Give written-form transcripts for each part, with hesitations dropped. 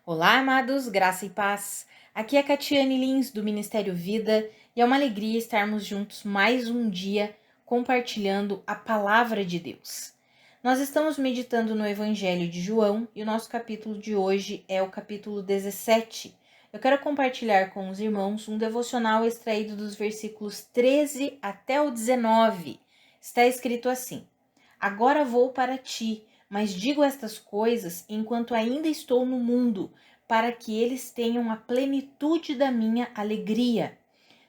Olá, amados, graça e paz. Aqui é Catiane Lins, do Ministério Vida, e é uma alegria estarmos juntos mais um dia compartilhando a palavra de Deus. Nós estamos meditando no Evangelho de João e o nosso capítulo de hoje é o capítulo 17. Eu quero compartilhar com os irmãos um devocional extraído dos versículos 13 até o 19. Está escrito assim: Agora vou para ti, mas digo estas coisas enquanto ainda estou no mundo, para que eles tenham a plenitude da minha alegria.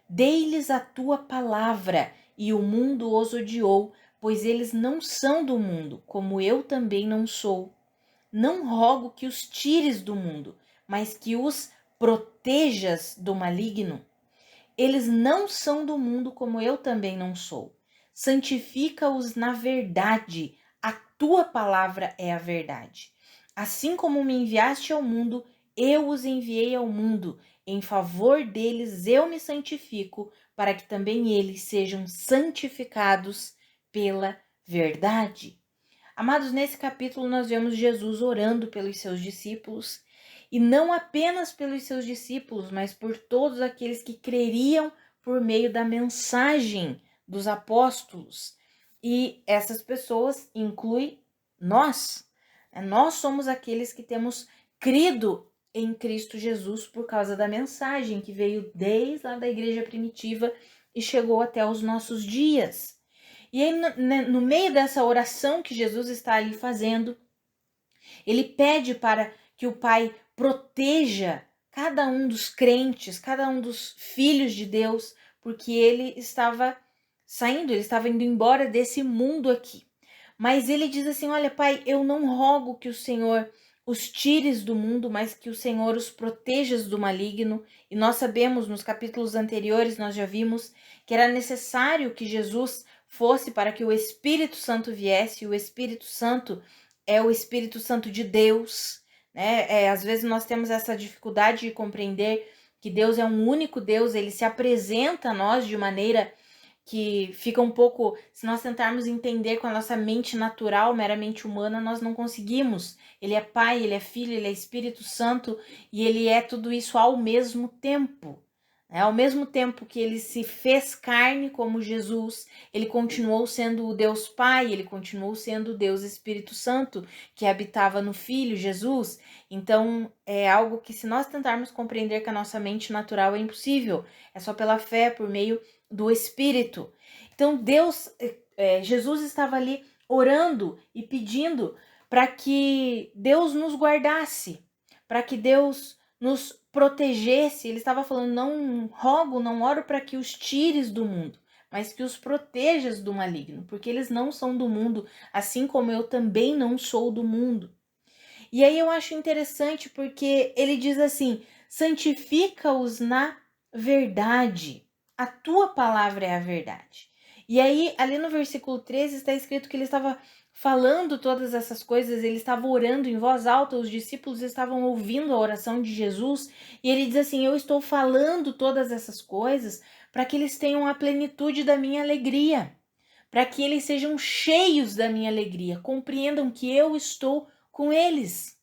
Dei-lhes a tua palavra, e o mundo os odiou, pois eles não são do mundo, como eu também não sou. Não rogo que os tires do mundo, mas que os protejas do maligno. Eles não são do mundo, como eu também não sou. Santifica-os na verdade. A tua palavra é a verdade. Assim como me enviaste ao mundo, eu os enviei ao mundo. Em favor deles eu me santifico, para que também eles sejam santificados pela verdade. Amados, nesse capítulo nós vemos Jesus orando pelos seus discípulos, e não apenas pelos seus discípulos, mas por todos aqueles que creriam por meio da mensagem dos apóstolos. E essas pessoas incluem nós. Nós somos aqueles que temos crido em Cristo Jesus por causa da mensagem que veio desde lá da igreja primitiva e chegou até os nossos dias. E aí, no meio dessa oração que Jesus está ali fazendo, ele pede para que o Pai proteja cada um dos crentes, cada um dos filhos de Deus, porque ele estava saindo, ele estava indo embora desse mundo aqui. Mas ele diz assim: olha, Pai, eu não rogo que o Senhor os tires do mundo, mas que o Senhor os protejas do maligno. E nós sabemos, nos capítulos anteriores, nós já vimos que era necessário que Jesus fosse para que o Espírito Santo viesse. O Espírito Santo é o Espírito Santo de Deus, né? Às vezes nós temos essa dificuldade de compreender que Deus é um único Deus, ele se apresenta a nós de maneira que fica um pouco, se nós tentarmos entender com a nossa mente natural, meramente humana, nós não conseguimos. Ele é Pai, ele é Filho, ele é Espírito Santo, e ele é tudo isso ao mesmo tempo. Ao mesmo tempo que ele se fez carne como Jesus, ele continuou sendo o Deus Pai, ele continuou sendo o Deus Espírito Santo, que habitava no Filho, Jesus. Então, é algo que, se nós tentarmos compreender com a nossa mente natural, é impossível. É só pela fé, por meio do Espírito. Então, Jesus estava ali orando e pedindo para que Deus nos guardasse, para que Deus nos protegesse. Ele estava falando: não rogo, não oro para que os tires do mundo, mas que os protejas do maligno, porque eles não são do mundo, assim como eu também não sou do mundo. E aí eu acho interessante porque ele diz assim: santifica-os na verdade. A tua palavra é a verdade. E aí, ali no versículo 13, está escrito que ele estava falando todas essas coisas, ele estava orando em voz alta, os discípulos estavam ouvindo a oração de Jesus, e ele diz assim: eu estou falando todas essas coisas para que eles tenham a plenitude da minha alegria, para que eles sejam cheios da minha alegria, compreendam que eu estou com eles.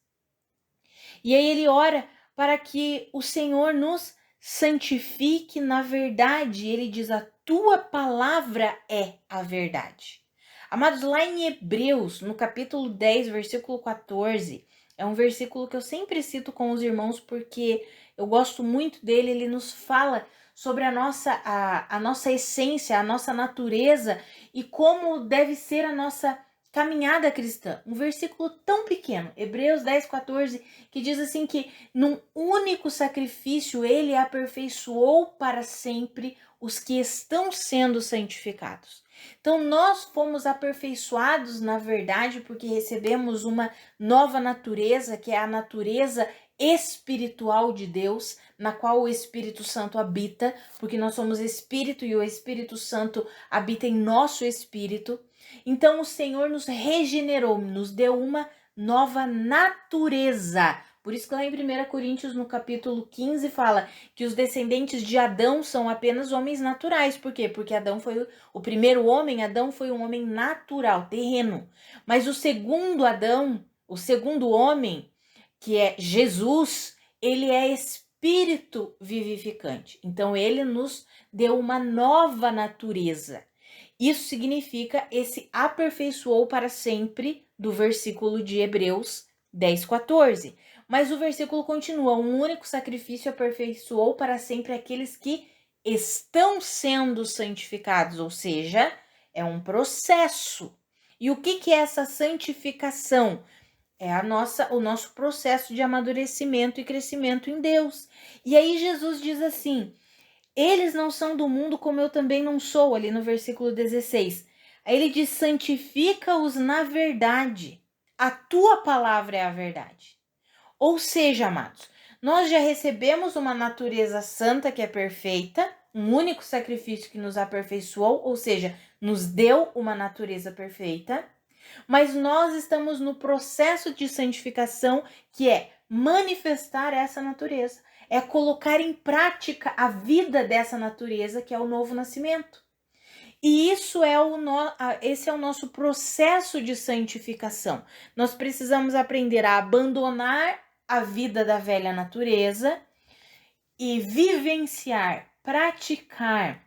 E aí ele ora para que o Senhor nos santifique na verdade. Ele diz: a tua palavra é a verdade. Amados, lá em Hebreus, no capítulo 10, versículo 14, é um versículo que eu sempre cito com os irmãos porque eu gosto muito dele. Ele nos fala sobre a nossa essência, a nossa natureza e como deve ser a nossa caminhada cristã. Um versículo tão pequeno, Hebreus 10, 14, que diz assim que num único sacrifício ele aperfeiçoou para sempre os que estão sendo santificados. Então nós fomos aperfeiçoados na verdade porque recebemos uma nova natureza, que é a natureza espiritual de Deus, na qual o Espírito Santo habita, porque nós somos espírito e o Espírito Santo habita em nosso espírito. Então o Senhor nos regenerou, nos deu uma nova natureza. Por isso que lá em 1 Coríntios, no capítulo 15, fala que os descendentes de Adão são apenas homens naturais. Por quê? Porque Adão foi o primeiro homem, Adão foi um homem natural, terreno. Mas o segundo Adão, o segundo homem, que é Jesus, ele é espírito vivificante. Então, ele nos deu uma nova natureza. Isso significa esse aperfeiçoou para sempre do versículo de Hebreus 10:14. Mas o versículo continua: um único sacrifício aperfeiçoou para sempre aqueles que estão sendo santificados, ou seja, é um processo. E o que é essa santificação? É o nosso processo de amadurecimento e crescimento em Deus. E aí Jesus diz assim: eles não são do mundo como eu também não sou, ali no versículo 16. Aí ele diz: santifica-os na verdade. A tua palavra é a verdade. Ou seja, amados, nós já recebemos uma natureza santa que é perfeita, um único sacrifício que nos aperfeiçoou, ou seja, nos deu uma natureza perfeita, mas nós estamos no processo de santificação, que é manifestar essa natureza, é colocar em prática a vida dessa natureza, que é o novo nascimento. E esse é o nosso processo de santificação. Nós precisamos aprender a abandonar a vida da velha natureza e vivenciar, praticar,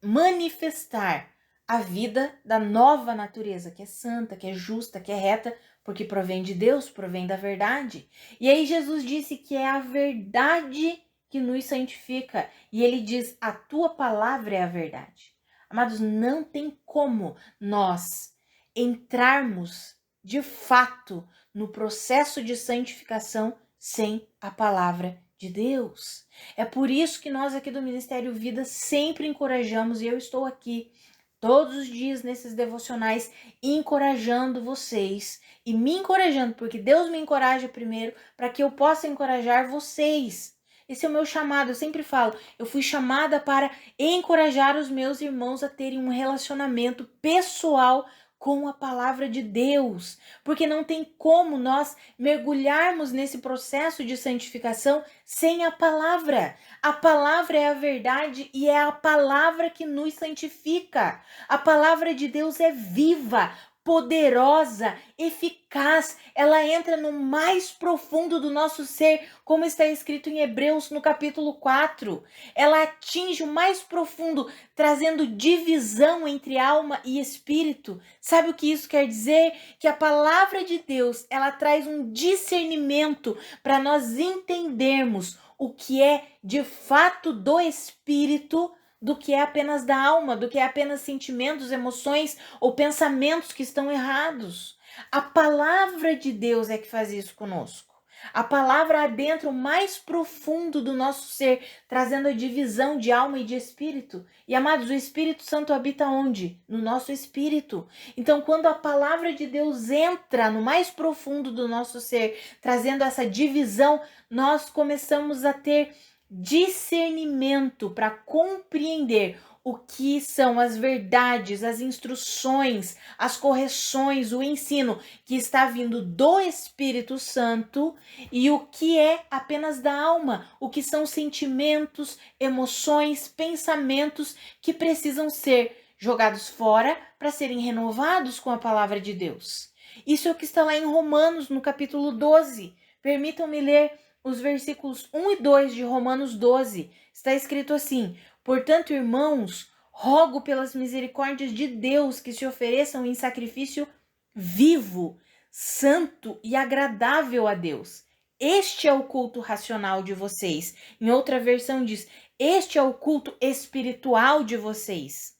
manifestar a vida da nova natureza, que é santa, que é justa, que é reta, porque provém de Deus, provém da verdade. E aí Jesus disse que é a verdade que nos santifica. E ele diz: a tua palavra é a verdade. Amados, não tem como nós entrarmos de fato no processo de santificação sem a palavra de Deus. É por isso que nós aqui do Ministério Vida sempre encorajamos, e eu estou aqui todos os dias nesses devocionais encorajando vocês e me encorajando, porque Deus me encoraja primeiro para que eu possa encorajar vocês. Esse é o meu chamado, eu sempre falo, eu fui chamada para encorajar os meus irmãos a terem um relacionamento pessoal com a palavra de Deus, porque não tem como nós mergulharmos nesse processo de santificação sem a palavra. A palavra é a verdade e é a palavra que nos santifica. A palavra de Deus é viva, poderosa, eficaz, ela entra no mais profundo do nosso ser, como está escrito em Hebreus no capítulo 4. Ela atinge o mais profundo, trazendo divisão entre alma e espírito. Sabe o que isso quer dizer? Que a palavra de Deus, ela traz um discernimento para nós entendermos o que é de fato do espírito, do que é apenas da alma, do que é apenas sentimentos, emoções ou pensamentos que estão errados. A palavra de Deus é que faz isso conosco. A palavra adentra o mais profundo do nosso ser, trazendo a divisão de alma e de espírito. E, amados, o Espírito Santo habita onde? No nosso espírito. Então, quando a palavra de Deus entra no mais profundo do nosso ser, trazendo essa divisão, nós começamos a ter discernimento para compreender o que são as verdades, as instruções, as correções, o ensino que está vindo do Espírito Santo e o que é apenas da alma, o que são sentimentos, emoções, pensamentos que precisam ser jogados fora para serem renovados com a palavra de Deus. Isso é o que está lá em Romanos, no capítulo 12. Permitam-me ler os versículos 1 e 2 de Romanos 12, está escrito assim: portanto, irmãos, rogo pelas misericórdias de Deus que se ofereçam em sacrifício vivo, santo e agradável a Deus. Este é o culto racional de vocês. Em outra versão diz: este é o culto espiritual de vocês.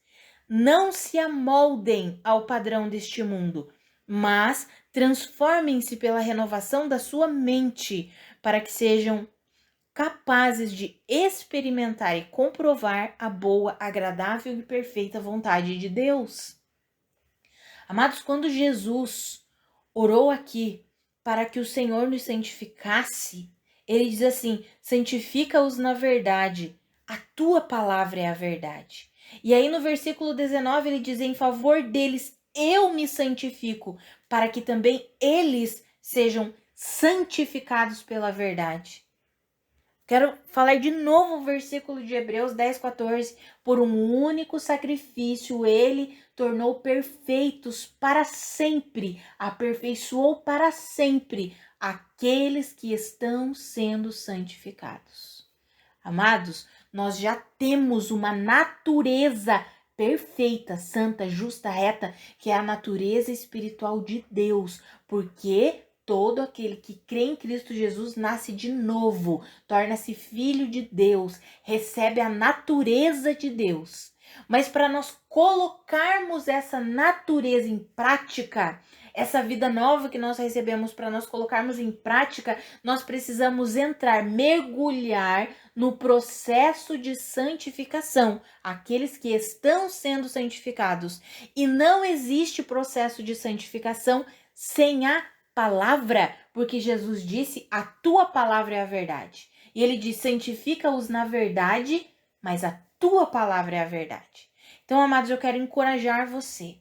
Não se amoldem ao padrão deste mundo, mas transformem-se pela renovação da sua mente, para que sejam capazes de experimentar e comprovar a boa, agradável e perfeita vontade de Deus. Amados, quando Jesus orou aqui para que o Senhor nos santificasse, ele diz assim: santifica-os na verdade, a tua palavra é a verdade. E aí no versículo 19 ele diz: em favor deles eu me santifico, para que também eles sejam santificados pela verdade. Quero falar de novo o versículo de Hebreus 10:14. Por um único sacrifício ele tornou perfeitos para sempre, aperfeiçoou para sempre aqueles que estão sendo santificados. Amados, nós já temos uma natureza perfeita, santa, justa, reta, que é a natureza espiritual de Deus, porque todo aquele que crê em Cristo Jesus nasce de novo, torna-se filho de Deus, recebe a natureza de Deus. Mas para nós colocarmos essa natureza em prática, essa vida nova que nós recebemos, para nós colocarmos em prática, nós precisamos entrar, mergulhar no processo de santificação, aqueles que estão sendo santificados. E não existe processo de santificação sem a palavra, porque Jesus disse, a tua palavra é a verdade. E ele diz, santifica-os na verdade, mas a tua palavra é a verdade. Então, amados, eu quero encorajar você.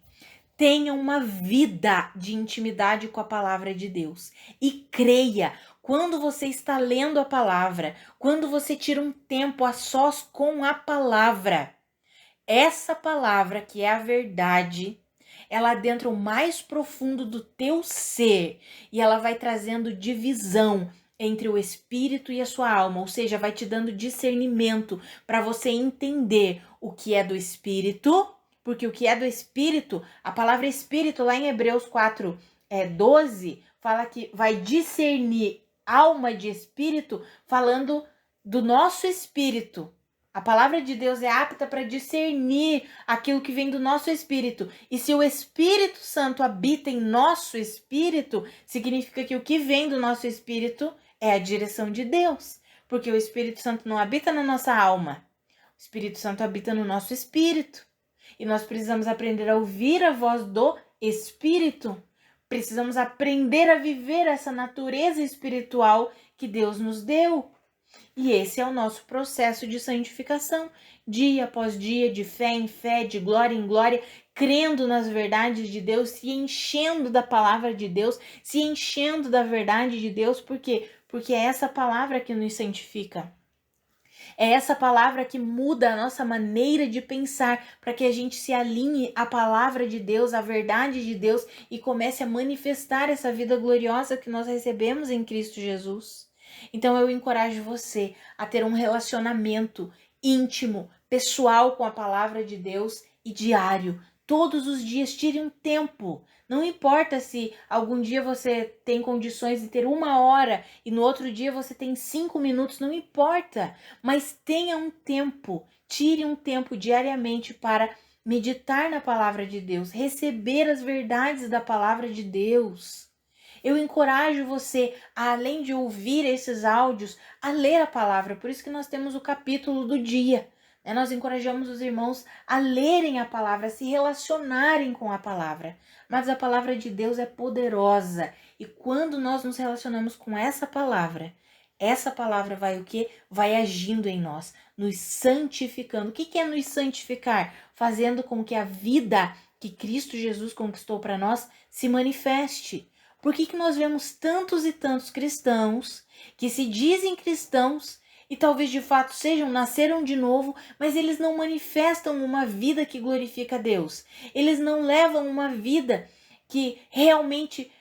Tenha uma vida de intimidade com a palavra de Deus e creia. Quando você está lendo a palavra, quando você tira um tempo a sós com a palavra, essa palavra que é a verdade, ela adentra o mais profundo do teu ser e ela vai trazendo divisão entre o espírito e a sua alma, ou seja, vai te dando discernimento para você entender o que é do espírito, porque o que é do espírito, a palavra espírito lá em Hebreus 4:12 fala que vai discernir alma de espírito, falando do nosso espírito. A palavra de Deus é apta para discernir aquilo que vem do nosso espírito. E se o Espírito Santo habita em nosso espírito, significa que o que vem do nosso espírito é a direção de Deus. Porque o Espírito Santo não habita na nossa alma. O Espírito Santo habita no nosso espírito. E nós precisamos aprender a ouvir a voz do Espírito. Precisamos aprender a viver essa natureza espiritual que Deus nos deu. E esse é o nosso processo de santificação, dia após dia, de fé em fé, de glória em glória, crendo nas verdades de Deus, se enchendo da palavra de Deus, se enchendo da verdade de Deus. Por quê? Porque é essa palavra que nos santifica. É essa palavra que muda a nossa maneira de pensar, para que a gente se alinhe à palavra de Deus, à verdade de Deus e comece a manifestar essa vida gloriosa que nós recebemos em Cristo Jesus. Então eu encorajo você a ter um relacionamento íntimo, pessoal com a palavra de Deus e diário. Todos os dias, tire um tempo. Não importa se algum dia você tem condições de ter 1 hora e no outro dia você tem 5 minutos, não importa. Mas tenha um tempo, tire um tempo diariamente para meditar na palavra de Deus, receber as verdades da palavra de Deus. Eu encorajo você, além de ouvir esses áudios, a ler a palavra. Por isso que nós temos o capítulo do dia. Nós encorajamos os irmãos a lerem a palavra, a se relacionarem com a palavra. Mas a palavra de Deus é poderosa. E quando nós nos relacionamos com essa palavra vai o quê? Vai agindo em nós, nos santificando. O que é nos santificar? Fazendo com que a vida que Cristo Jesus conquistou para nós se manifeste. Por que nós vemos tantos e tantos cristãos que se dizem cristãos e talvez de fato nasceram de novo, mas eles não manifestam uma vida que glorifica a Deus. Eles não levam uma vida que realmente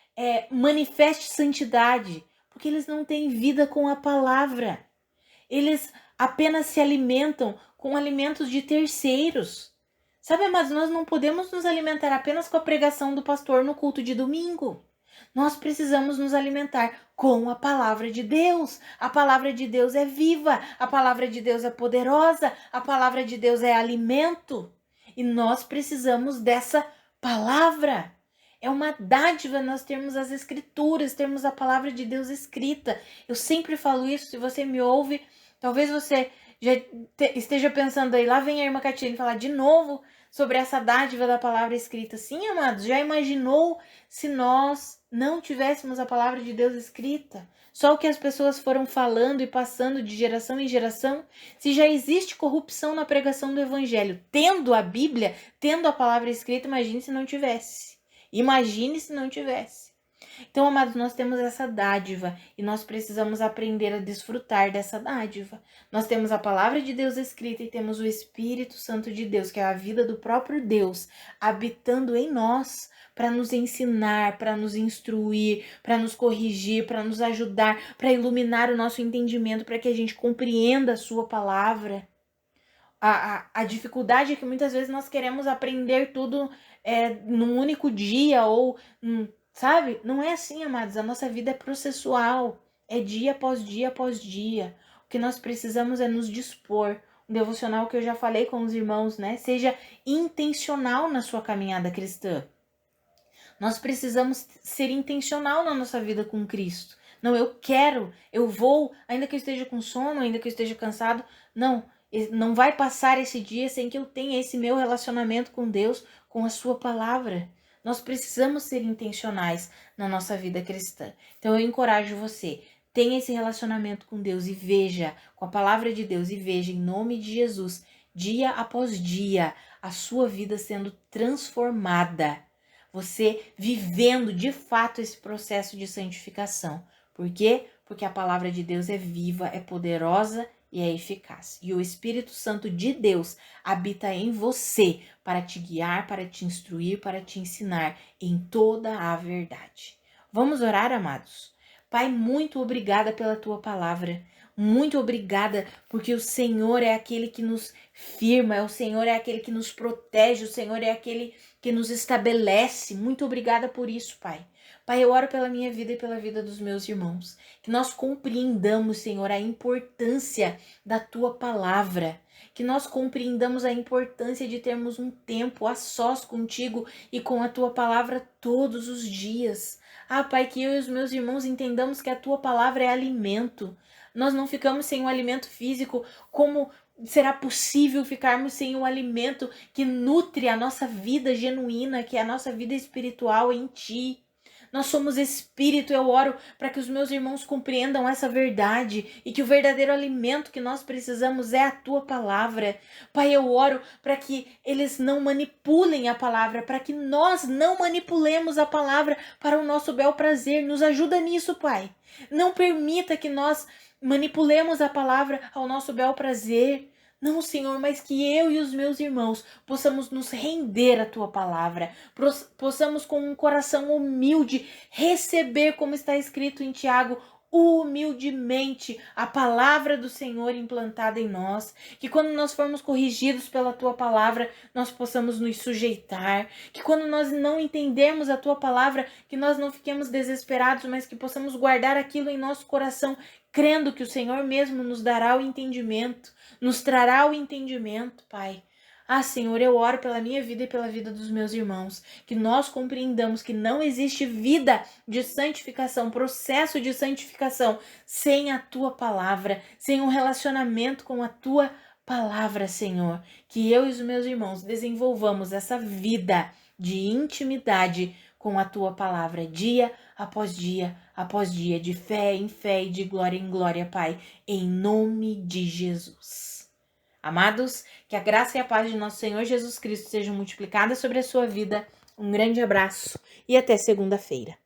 manifeste santidade, porque eles não têm vida com a palavra. Eles apenas se alimentam com alimentos de terceiros. Sabe, mas nós não podemos nos alimentar apenas com a pregação do pastor no culto de domingo. Nós precisamos nos alimentar com a palavra de Deus. A palavra de Deus é viva, a palavra de Deus é poderosa, a palavra de Deus é alimento. E nós precisamos dessa palavra. É uma dádiva nós termos as escrituras, termos a palavra de Deus escrita. Eu sempre falo isso, se você me ouve, talvez você já esteja pensando aí, lá vem a irmã Catiane falar de novo sobre essa dádiva da palavra escrita. Sim, amados, já imaginou se nós não tivéssemos a palavra de Deus escrita? Só o que as pessoas foram falando e passando de geração em geração? Se já existe corrupção na pregação do evangelho, tendo a Bíblia, tendo a palavra escrita, imagine se não tivesse. Imagine se não tivesse. Então, amados, nós temos essa dádiva e nós precisamos aprender a desfrutar dessa dádiva. Nós temos a palavra de Deus escrita e temos o Espírito Santo de Deus, que é a vida do próprio Deus, habitando em nós para nos ensinar, para nos instruir, para nos corrigir, para nos ajudar, para iluminar o nosso entendimento, para que a gente compreenda a sua palavra. A dificuldade é que muitas vezes nós queremos aprender tudo num único dia ou, sabe? Não é assim, amados. A nossa vida é processual. É dia após dia após dia. O que nós precisamos é nos dispor. Um devocional que eu já falei com os irmãos, né? Seja intencional na sua caminhada cristã. Nós precisamos ser intencional na nossa vida com Cristo. Não, eu quero, eu vou, ainda que eu esteja com sono, ainda que eu esteja cansado. Não vai passar esse dia sem que eu tenha esse meu relacionamento com Deus, com a sua palavra. Nós precisamos ser intencionais na nossa vida cristã. Então eu encorajo você, tenha esse relacionamento com Deus e veja, com a palavra de Deus, e veja em nome de Jesus, dia após dia, a sua vida sendo transformada. Você vivendo de fato esse processo de santificação. Por quê? Porque a palavra de Deus é viva, é poderosa e é eficaz. E o Espírito Santo de Deus habita em você para te guiar, para te instruir, para te ensinar em toda a verdade. Vamos orar, amados? Pai, muito obrigada pela tua palavra. Muito obrigada, porque o Senhor é aquele que nos firma, o Senhor é aquele que nos protege, o Senhor é aquele que nos estabelece. Muito obrigada por isso, Pai. Pai, eu oro pela minha vida e pela vida dos meus irmãos. Que nós compreendamos, Senhor, a importância da Tua palavra. Que nós compreendamos a importância de termos um tempo a sós contigo e com a Tua palavra todos os dias. Pai, que eu e os meus irmãos entendamos que a Tua palavra é alimento. Nós não ficamos sem o alimento físico. Como será possível ficarmos sem o alimento que nutre a nossa vida genuína, que é a nossa vida espiritual em Ti? Nós somos espírito. Eu oro para que os meus irmãos compreendam essa verdade e que o verdadeiro alimento que nós precisamos é a tua palavra. Pai, eu oro para que eles não manipulem a palavra, para que nós não manipulemos a palavra para o nosso bel prazer. Nos ajuda nisso, Pai. Não permita que nós manipulemos a palavra ao nosso bel prazer. Não, Senhor, mas que eu e os meus irmãos possamos nos render à Tua palavra, possamos com um coração humilde receber, como está escrito em Tiago, humildemente a palavra do Senhor implantada em nós, que quando nós formos corrigidos pela Tua palavra, nós possamos nos sujeitar, que quando nós não entendermos a Tua palavra, que nós não fiquemos desesperados, mas que possamos guardar aquilo em nosso coração, crendo que o Senhor mesmo nos dará o entendimento, nos trará o entendimento, Pai. Senhor, eu oro pela minha vida e pela vida dos meus irmãos, que nós compreendamos que não existe vida de santificação, processo de santificação, sem a Tua palavra, sem um relacionamento com a Tua palavra, Senhor. Que eu e os meus irmãos desenvolvamos essa vida de intimidade com a Tua palavra, dia após dia, de fé em fé e de glória em glória, Pai, em nome de Jesus. Amados, que a graça e a paz de nosso Senhor Jesus Cristo sejam multiplicadas sobre a sua vida. Um grande abraço e até segunda-feira.